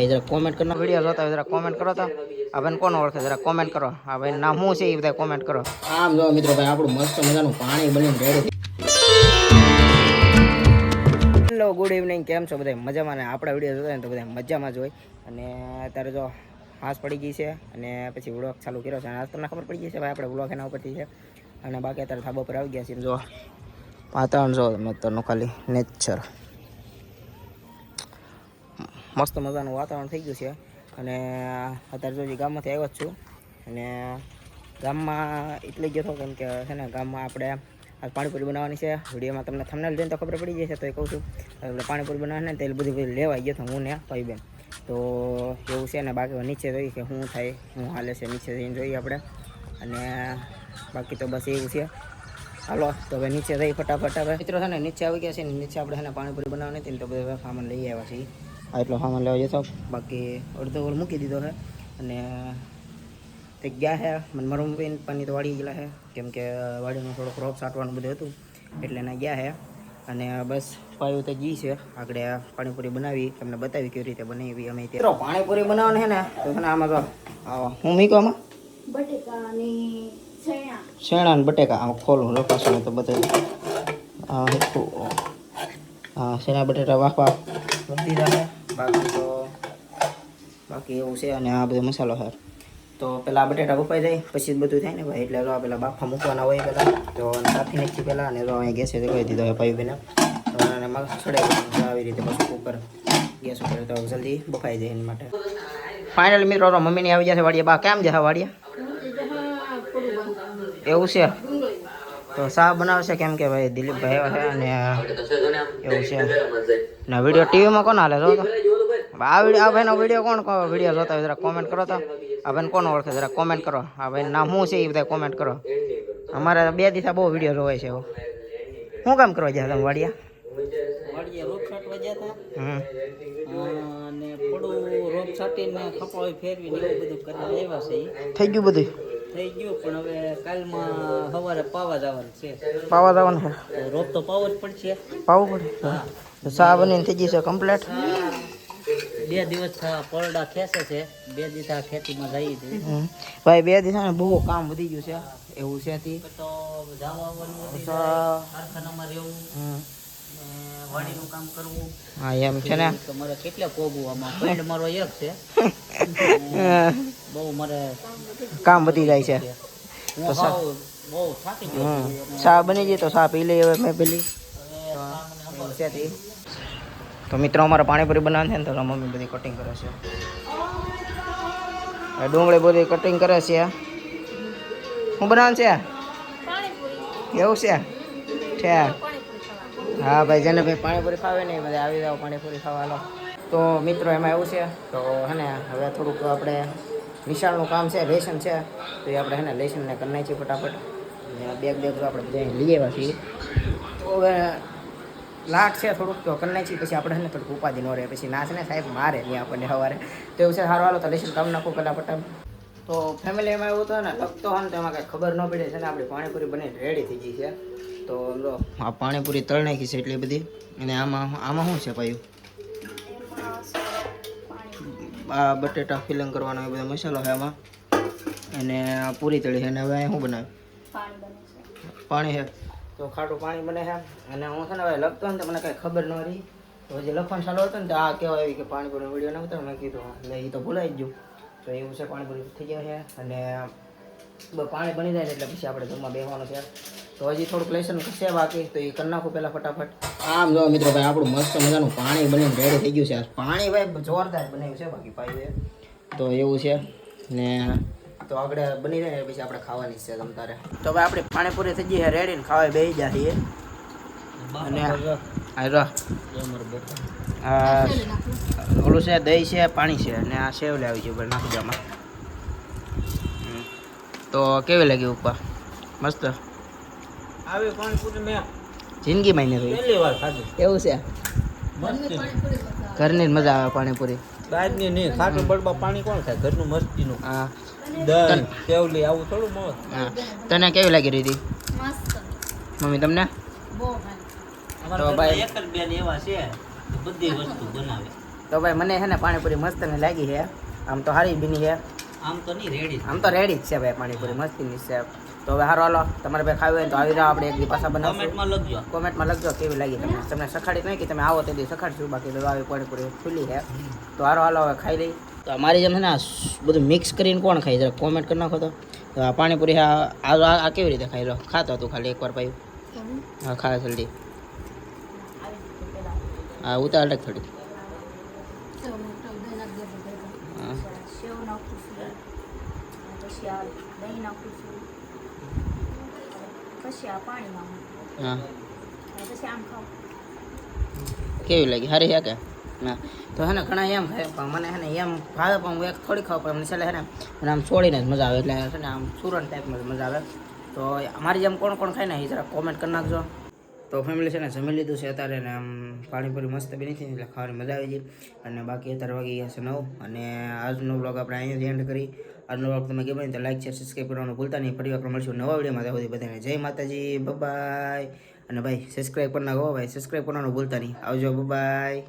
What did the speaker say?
जरा कमेंट करना वीडियो જોતા હોય जरा कमेंट કરો તો આ ભાઈ કોણ ઓળખે जरा कमेंट કરો આ ભાઈ નામ શું છે એ બધા कमेंट કરો આમ જો મિત્રો ભાઈ આપણું મસ્ત મજાનું પાણી બનીને રેડી હેલો ગુડ ઇવનિંગ કેમ છો બધા મજામાં ને આપણા વિડિયો જોતા હોય તો બધા મજામાં જ હોય અને અત્યારે જો હાસ પડી ગઈ છે અને પછી વ્લોગ ચાલુ કર્યો છે અને આજ તમને ખબર પડી ગઈ છે ભાઈ આપણે વ્લોગ એના ઉપરથી છે અને બાકી અત્યારે ધાબા પર આવી ગયા છે જો વાતાવરણ જો મતલબ ખાલી નેચર મસ્ત મજાનું વાતાવરણ થઈ ગયું છે અને અત્યારે જો ગામમાંથી આવ્યો જ છું અને ગામમાં એટલે જ ગયો કેમ કે છે ને ગામમાં આપણે આજ પાણીપુરી બનાવવાની છે વિડીયોમાં તમને થંબનેલ જોઈને તો ખબર પડી જશે તો એ કહું છું એટલે પાણીપુરી બનાવવાની તેલ બધું લેવાઈ ગયો તો હું ને ભાઈબેન તો એવું છે ને બાકી નીચે જોઈએ કે શું થાય શું હાલે છે નીચે જઈને જોઈએ આપણે અને બાકી તો બસ એવું છે હાલો તો હવે નીચે જઈ ફટાફટ હવે મિત્રો છે ને નીચે આવી ગયા છે ને નીચે આપણે છે ને પાણીપુરી બનાવવાની હતી ને તો બધું સામાન લઈ આવ્યા છીએ એટલો સામાન લેવા જતો બાકી અડધો ઓલ મૂકી દીધો છે અને તે ગયા છે મને મારું મમ્મી તો વાડી ગયેલા છે કેમ કે વાડીનું થોડુંક રોપ સાટવાનું બધું હતું એટલે એના ગયા છે અને બસ પાયું તો જી છે આગળ પાણીપુરી બનાવી તમને બતાવી કેવી રીતે બનાવી અમે મિત્રો પાણીપુરી બનાવવાની છે ને તો છે ને આમાં તો હું મીકવામાં બટેકાની શેણા ને બટેકા આમ ખોલું રપાસું તો બતાવી હા શેણા બટેટા વાફવા બધી રહે બાકી એવું છે અને આ બધો મસાલો છે તો પેલા બટેટા બફાઈ જાય પછી જ બધું થાય ને ભાઈ એટલે જો પેલા બાફા મૂકવાના હોય પેલા તો કાપી નાખી પેલા અને જો અહીંયા ગેસે કહી દીધો હોય પાઈ બેને અને ચડાવી આવી રીતે પછી ઉપર ગેસ ઉપર તો જલ્દી બફાઈ જાય એની માટે ફાઇનલ મિત્રો મમ્મીની આવી જશે વાડીયા બા કેમ જશે વાડીયા એવું છે તો શાક બનાવશે કેમ કે ભાઈ દિલીપભાઈ આવ્યા છે અને એવું છે ને વિડીયો ટીવીમાં કોણ હાલે જો તો આ ભાઈનો વિડીયો કોણ વિડીયો જોતા હોય જરા કોમેન્ટ કરો તો આ ભાઈને કોણ ઓળખે જરા કોમેન્ટ કરો આ ભાઈ નામ શું છે એ બધા કોમેન્ટ કરો અમારે 2 દિવસ બહુ વિડીયો જોવાય છે એવું શું કામ કરવા ગયા તમે વાડિયા રોપ છાંટવા ગયા હતા અને પડું રોપ છાંટીને ખપાવી ફેરવીને એવું બધું કરીને આવ્યા છે થઈ ગયું બધું થઈ ગયું પણ હવે કાલમાં સવારે પાવા જવાનું છે પાવા જવાનું છે રોપ તો પાવો જ પડશે પાવું પડે હા સા બનીને થઈ ગઈ છે કમ્પ્લીટ 2 દિવસ પરડા ખેંચે છે 2 દિવસ આ ખેતીમાં જઈએ છે ભાઈ 2 દિવસ બહુ કામ વધી ગયું છે એવું છે તો જવાનું કારખાનામાં રહેવું વાડીનું કામ કરવું હા એમ છે ને તમારે કેટલા પોગવું આમાં પેડ મારો એક છે બહુ મારે કામ વધી જાય છે તો બહુ થાકી ગયો ચા બની જાય તો ચા પી લઈએ હવે મેં પેલી તો મિત્રો અમારે પાણીપુરી બનાવવાની છે ને તો મમ્મી બધી કટિંગ કરે છે ડુંગળી બધી કટિંગ કરે છે શું બનાવવાનું છે એવું છે હા ભાઈ જેને ભાઈ પાણીપુરી ખાવે ને બધા આવી જાવ પાણીપુરી ખાવા લો તો મિત્રો એમાં એવું છે તો હે ને હવે થોડુંક આપણે નિશાળનું કામ છે લેસન છે તો એ આપણે હે ને લેસનને કરી નાખીએ ફટાફટ બેગ તો આપણે બધા લઈ આવ્યા છીએ તો હવે લાટ છે થોડુંક તો કરી નાખીએ પછી આપણે હે ને થોડુંક ઉપાધિ ન રહે પછી નાચ ને સાહેબ મારે નહીં આપણને સવારે તો એવું છે સારું હાલો તો લેસન કામ નાખું પહેલાં ફટાફટ તો ફેમિલી એમાં એવું હતું ને લગતો હોય ને તો એમાં કાંઈ ખબર ન પડે છે ને આપણી પાણીપુરી બની રેડી થઈ ગઈ છે તો લો આ પાણીપુરી તળ નાખી છે એટલી બધી અને આમાં શું છે પાયું આ બટેટા ફિલિંગ કરવાનો એ બધો મસાલો છે આમાં અને પૂરી તળી છે અને હવે શું બનાવે પાણી છે તો ખાટું પાણી બને છે અને હું છે ને હવે લખતો ને તો મને કાંઈ ખબર ન રહી તો હજી લખવાનું ચાલુ હતું ને તો આ કહેવાય આવી કે પાણીપુરીનો વિડીયો ન હતો મેં કીધું એટલે એ તો ભૂલાઈ જ ગયું તો એવું છે પાણીપુરી થઈ ગયા છે અને પાણી બની જાય એટલે પછી આપણે ઘરમાં બેસવાનું છે તો હજી થોડુંક લેસન છે બાકી તો એ કરી નાખું પહેલાં ફટાફટ આમ જો મિત્રો ભાઈ આપણું મસ્ત મજાનું પાણી બનીને રેડી થઈ ગયું છે પાણી ભાઈ જોરદાર બનાવ્યું છે બાકી પાયું તો એવું છે ને તો આગળ બની જાય પછી આપણે ખાવાની છે તમ તારે તો ભાઈ આપણી પાણીપુરી થઈ ગઈ છે રેડી ને ખાવા બેસી જાય છીએ અને ઓલું છે દહીં છે પાણી છે અને આ સેવ લાવી છે નાખી દવામાં તો કેવી લાગી ઉપર મસ્ત આવી પાણીપુરી મેં જિંદગીમાં નહીં પહેલી વાર ખાધું એવું છે ઘરની જ મજા આવે પાણીપુરી બહારની નહીં ખાટું બળબા પાણી કોણ ખાય ઘરનું મસ્તીનું હા દહીં સેવલી આવું થોડું મોત હા તને કેવી લાગી રીતિ મમ્મી તમને અમારા ભાઈ એક જ બેન એવા છે બધી વસ્તુ બનાવે તો ભાઈ મને છે ને પાણીપુરી મસ્ત ને લાગી છે, આમ તો સારી બની છે, આમ તો નહીં રેડી. આમ તો રેડી જ છે ભાઈ પાણીપુરી મસ્તીની છે. તો હવે સારું હાલો, તમારે ભાઈ ખાવી હોય તો આવી જાઓ, આપણે એક દી પાછા બનાવશું. કોમેન્ટમાં લખજો. કોમેન્ટમાં લખજો કેવી લાગી તમને. તમને સખાડી નહીં કે તમે આવો તે દી સખાડશું, બાકી તો આવી પાણીપુરી ખુલ્લી છે. તો હારો હાલો હવે ખાઈ લઈ. તો અમારી જેમ છે ને આ બધું મિક્સ કરીને કોણ ખાઈ જરા કોમેન્ટ કરી નાખો તો. તો આ પાણીપુરી આ કેવી રીતે ખાઈ લો? ખાતો હતું ખાલી એકવાર પાયું. હા ખા જલ્દી. હા ઉતાર લખ થોડી. હા સેવ નાખું છું, પછી આ દહીં નાખું છું, પછી આ પાણી નાખું, હા પછી આમ ખાઉં. કેવી લાગી? સારી છે કે ના? તો હે ને ઘણા એમ ખાય પણ મને હે ને એમ ભાવે પણ હું એક થોડી ખાવ પણ મને છેલ્લે હે ને મને આમ છોડીને જ મજા આવે, એટલે છે ને આમ સુરન ટાઈપમાં મજા આવે. તો અમારી જેમ કોણ કોણ ખાય ને એ જરા કોમેન્ટ કરી નાખજો. તો ફેમિલી છે ને જમી લીધું છે અત્યારે, ને આમ પાણીપુરી મસ્ત બની હતી એટલે ખાવાની મજા આવી ગઈ. અને બાકી અત્યારે વાગી ગયા છે 9, અને આજનો બ્લોગ આપણે અહીંયાથી એન્ડ કરી. આજનો બ્લોગ તમે ગમે તો લાઈક શેર સબસ્ક્રાઈબ કરવાનું ભૂલતા નહીં. ફરી વખત મળશું નવા વિડીયોમાં. ત્યાં સુધી બધાને જય માતાજી, બાય. અને ભાઈ સબસ્ક્રાઈબ કરી નાખો ભાઈ, સબસ્ક્રાઈબ કરવાનું ભૂલતા નહીં. આવજો, બાય.